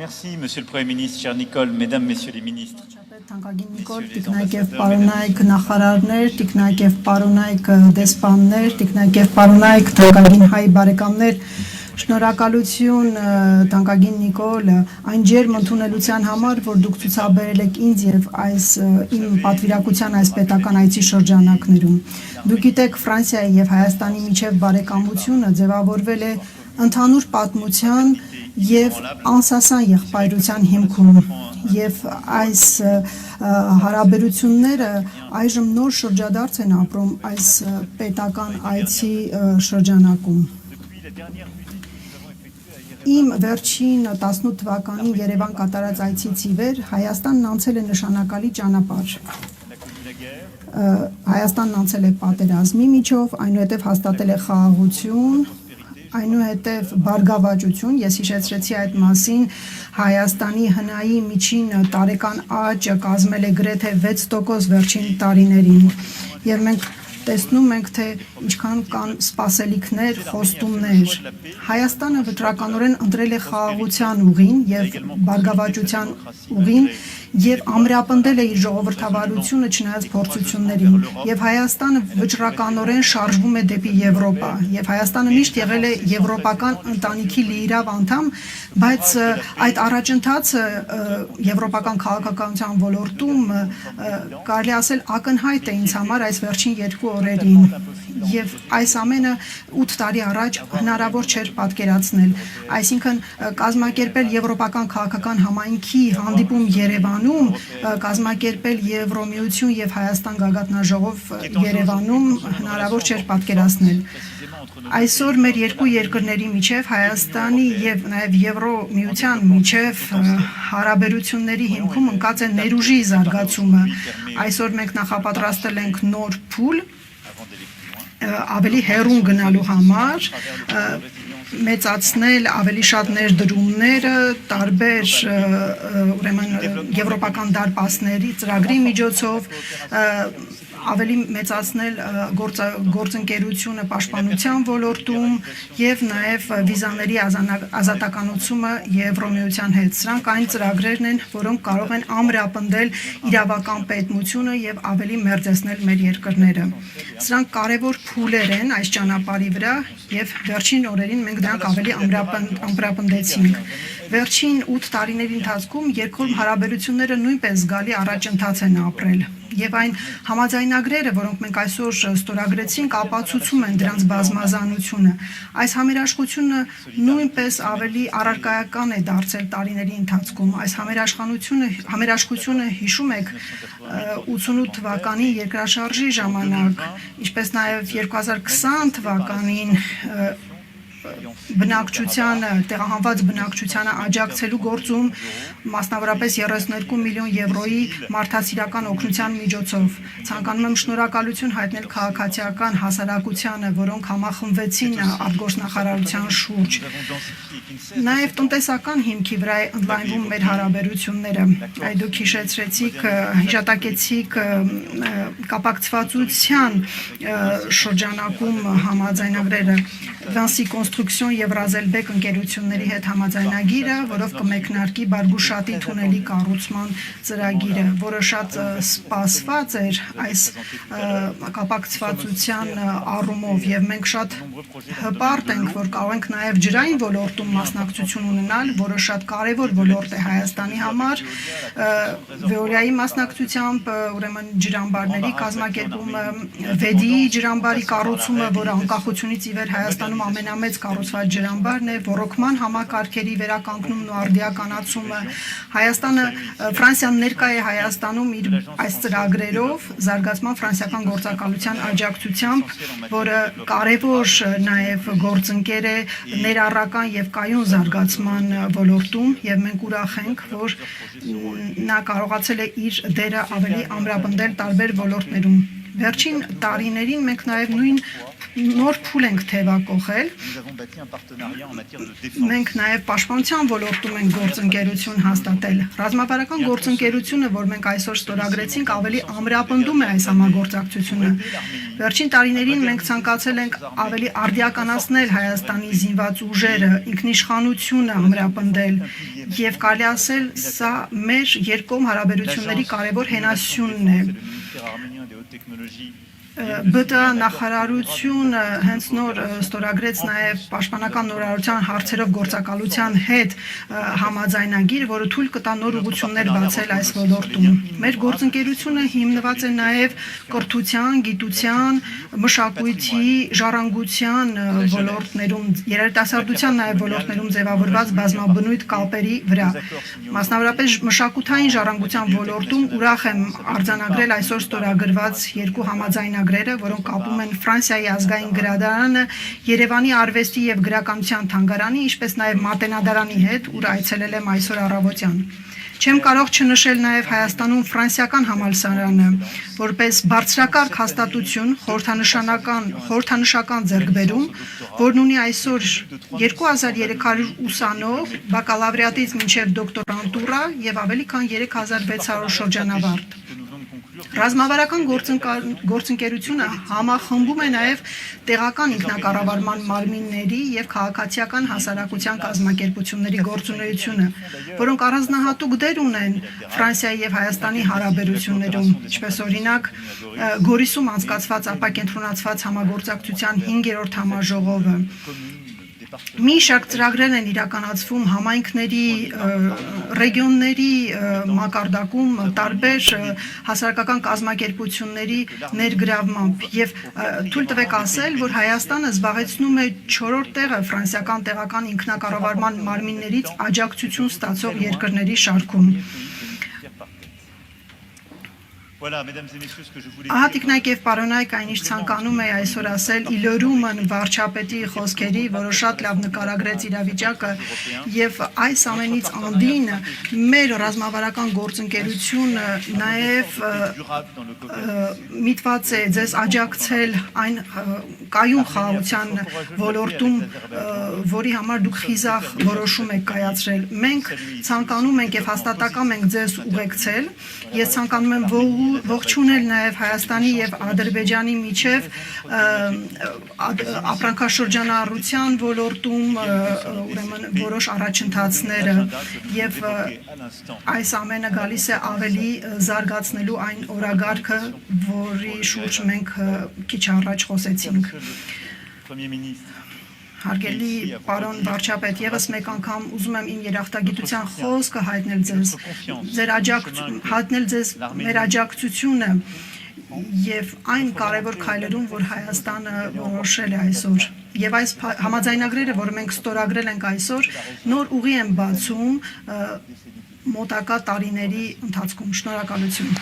Merci, Monsieur le Premier ministre, cher Nicole, Mesdames, Messieurs les ministres. Թանկագին Նիկոլ, տիկնայք եւ պարոնայք նախարարներ, տիկնայք եւ պարոնայք դեսպաններ, տիկնայք եւ պարոնայք թանկագին հայ բարեկամներ, շնորհակալություն թանկագին Նիկոլ, այն ջերմ ընդունելության համար, որ դուք ցուցաբերել եք ինձ եւ այս իմ պատվիրակության այս պետական այցի շրջանակներում։ Դուք գիտեք, Ֆրանսիայի եւ Հայաստանի միջև բարեկամությունը ձևավորվել է ընդհանուր պատմության եւ անսասան եղբայրության հիմքում եւ այս հարաբերությունները այժմ նոր շրջադարձ են ապրում այս պետական այցի շրջանակում։ Իմ վերջին 18 թվականին Երևան կատարած այցից ի վեր Հայաստանն անցել է նշանակալի ճանապարհ։ Հայաստանն անցել է պատերազմի միջով, այնուհետև հաստատել է խաղաղություն, այնուհետև բարգավաճություն, ես հիշեցրեցի այդ մասին, Հայաստանի հնայի միջին տարեկան աճը կազմել է գրեթե 6% վերջին տարիներին, եւ մենք տեսնում ենք, թե ինչքան կան սպասելիքներ, խոստումներ։ Հայաստանը վճռականորեն ընտրել է խաղաղության ուղին եւ բարգավաճության ուղին եւ ամրապնդել է իր ժողովրդավարությունը չնայած փորձություններին եւ Հայաստանը վճռականորեն շարժվում է դեպի Եվրոպա եւ Հայաստանը միշտ եղել է եվրոպական ընտանիքի լիիրավ անդամ, բայց այդ առաջընթացը եվրոպական քաղաքականության ոլորտում կարելի ասել ակնհայտ է ինձ համար այս վերջին 2 օրերին եւ այս ամենը 8 տարի առաջ հնարավոր չէր պատկերացնել, այսինքն կազմակերպել եվրոպական քաղաքական համայնքի հանդիպում Երևանում, կազմակերպել Եվրոմիություն եւ Հայաստան գագաթնաժողով Երևանում հնարավոր չէր պատկերացնել։ Այսօր մեր երկու երկրների միջև Հայաստանի եւ նաեւ Եվրոմիության միջև հարաբերությունների հիմքում ընկած է ներուժի զարգացումը։ Այսօր մենք նախապատրաստել ենք նոր փուլ ավելի հեռուն գնալու համար, մեծացնել ավելի շատ ներդրումները տարբեր ուրեմն եվրոպական դարպասների ծրագրի միջոցով, ավելի մեծացնել գործընկերությունը պաշտպանության ոլորտում եւ նաեւ վիզաների ազատականությունը Եվրոմիության հետ։ Սրանք այն ծրագրերն են, որոնք կարող են ամրապնդել իրավական պետությունը եւ ավելի մերձեցնել մեր երկրները։ Սրանք կարևոր փուլեր են այս ճանապարհի վրա եւ վերջին օրերին մենք դրանք ավելի ամրապնդեցինք։ Վերջին 8 տարիների ընթացքում երկկողմ հարաբերությունները նույնպես զգալի առաջընթաց են ապրել եւ այն համաձայնագրերը, որոնք մենք այսօր ստորագրեցինք, ապացուցում են դրանց բազմազանությունը։ Այս համերաշխությունը նույնպես ավելի առարկայական է դարձել տարիների ընթացքում։ Այս համերաշխությունը հիշում եք 88 թվականի երկրաշարժի ժամանակ, ինչպես նաեւ 2020 թվականին բնակչությանը, տեղահանված բնակչությանը աջակցելու գործում մասնավորապես 32 միլիոն եվրոյի մարդասիրական օգնության միջոցով։ Ցանկանում եմ շնորհակալություն հայտնել քաղաքացիական հասարակությանը, որոնք համախմբվեցին արտգործնախարարության շուրջ։ Նաև տնտեսական հիմքի վրա է ընդլայնվում մեր հարաբերությունները։ Այդ դուք հիշատակեցիք կապակցվածության շրջանակում համաձայնագրերը Վանսի կոնստրուկցիոն եւ Ռազելբեկ ընկերությունների հետ համաձայնագիրը, որով կմեկնարկի Բարգուշատի թունելի կառուցման ծրագիրը, որը շատ սպասված էր այս կապակցվածության առումով եւ մենք շատ հպարտ ենք, որ կարող ենք նաեւ ջրային ոլորտում մասնակցություն ունենալ, որը շատ կարեւոր ոլորտ է Հայաստանի համար, Վեոլիայի մասնակցությամբ ուրեմն ջրամբարների կազմակերպումը, Վեդիի ջրամբարի կառուցումը, որը անկախությունից ի վեր Հայաստանում ամենամեծ կառուցված ջրամբարն է, ռոռոկման համակարգերի վերականգնումն ու արդիականացումը։ Հայաստանը, Ֆրանսիան ներկա է Հայաստանում իր այս ծրագրերով, զարգացման ֆրանսիական գործակալության աջակցությամբ, որը կարևոր նաև գործընկեր է ներառական եւ կայուն զարգացման ոլորտում, եւ մենք ուրախ ենք, որ նա կարողացել է իր դերը ավելի ամրապնդել տարբեր ոլորտներում։ Վերջին տարիներին մենք նաև նույն նոր փուլ ենք թևակողել։ Nous avons bâti un partenariat en matière de défense. Մենք նաև պաշտպանության ոլորտում ենք գործընկերություն հաստատել։ Ռազմավարական գործընկերությունը, որ մենք այսօր ստորագրեցինք, ավելի ամրապնդում է այս համագործակցությունը։ Վերջին տարիներին մենք ցանկացել ենք ավելի արդիականացնել Հայաստանի զինված ուժերը, ինքնիշխանությունը ամրապնդել եւ կարելի ասել, սա մեր երկկողմ հարաբերությունների կարևոր հենասյունն է։ C'est le ministère arménien des hautes technologies. ԲՏԱ նախարարությունը հենց նոր ստորագրեց նաև պաշտպանական նորարարության հարցերով գործակալության հետ համաձայնագիր, որը թույլ կտա նոր ուղղություններ բացել այս ոլորտում։ Մեր գործընկերությունը հիմնված է նաև կրթության, գիտության, մշակույթի, ժառանգության ոլորտներում, երիտասարդության նաև ոլորտներում ձևավորված բազմաբնույթ կապերի վրա։ Մասնավորապես մշակութային ժառանգության ոլորտում ուրախ եմ արձանագրել այսօր ստորագրված երկու համաձայնագրերը, որոնք կապում են Ֆրանսիայի ազգային գրադարանը, Երևանի արվեստի եւ գրականության թանգարանի, ինչպես նաեւ Մատենադարանի հետ, ուր այցելել եմ այսօր առավոտյան։ Չեմ կարող չնշել նաև Հայաստանում ֆրանսիական համալսարանը, որպես բարձրակարգ հաստատություն խորհրդանշական ձեռքբերում, որն ունի այսօր 2300 ուսանող, բակալավրիատից մինչև դոկտորանտուրա եւ ավելի քան 3600 շրջանավարտ։ Ռազմավարական գործընկերությունը համախմբում է նաև տեղական ինքնակառավարման մարմինների եւ քաղաքացիական հասարակության կազմակերպությունների գործունեությունը, որոնք առանձնահատուկ դեր ունեն Ֆրանսիայի եւ Հայաստանի հարաբերություններում, ինչպես օրինակ Գորիսում անցկացված ապակենտրոնացված համագործակցության 5-րդ համաժողովը։ Մի շարք ծրագրեր են իրականացվում համայնքների, ռեգիոնների մակարդակում տարբեր հասարակական կազմակերպությունների ներգրավմամբ եւ թույլ տվեք ասել, որ Հայաստանը զբաղեցնում է 4-րդ տեղը ֆրանսիական տեղական ինքնակառավարման մարմիններից աջակցություն ստացող երկրների շարքում։ Voilà, mesdames et messieurs, ce que je voulais Ահա տիկնայք եւ պարոնայք, այնիշ ցանկանում էի այսօր ասել Իլորումն վարչապետի խոսքերի, որը շատ լավ նկարագրեց իրավիճակը եւ այս ամենից անդին մեր ռազմավարական գործընկերությունը նաեւ միտված է ձեզ աջակցել այն կայուն խաղաղության ոլորտում, որի համար դուք խիզախ որոշում եք կայացրել։ Մենք ցանկանում ենք եւ հաստատակամ ենք ձեզ ուղեկցել։ Ես ցանկանում եմ ողջունել նաև Հայաստանի եւ Ադրբեջանի միջև ապրանքաշրջանառության ոլորտում ուրեմն որոշ առաջընթացները եւ այս ամենը գալիս է ավելի զարգացնելու այն օրագարկը, որի շուրջ մենք քիչ առաջ խոսեցինք։ Premier ministre. Հարգելի պարոն վարչապետ, եւս մեկ անգամ ուզում եմ իմ երախտագիտության խոսքը հայտնել ձեզ մեր աջակցությունը եւ այն կարևոր քայլերում, որ Հայաստանը որոշել է այսօր։ Եվ այս համաձայնագրերը, որ մենք ստորագրել ենք այսօր, նոր ուղի են բացում մոտակա տարիների ընթացքում։ Շնորհակալություն։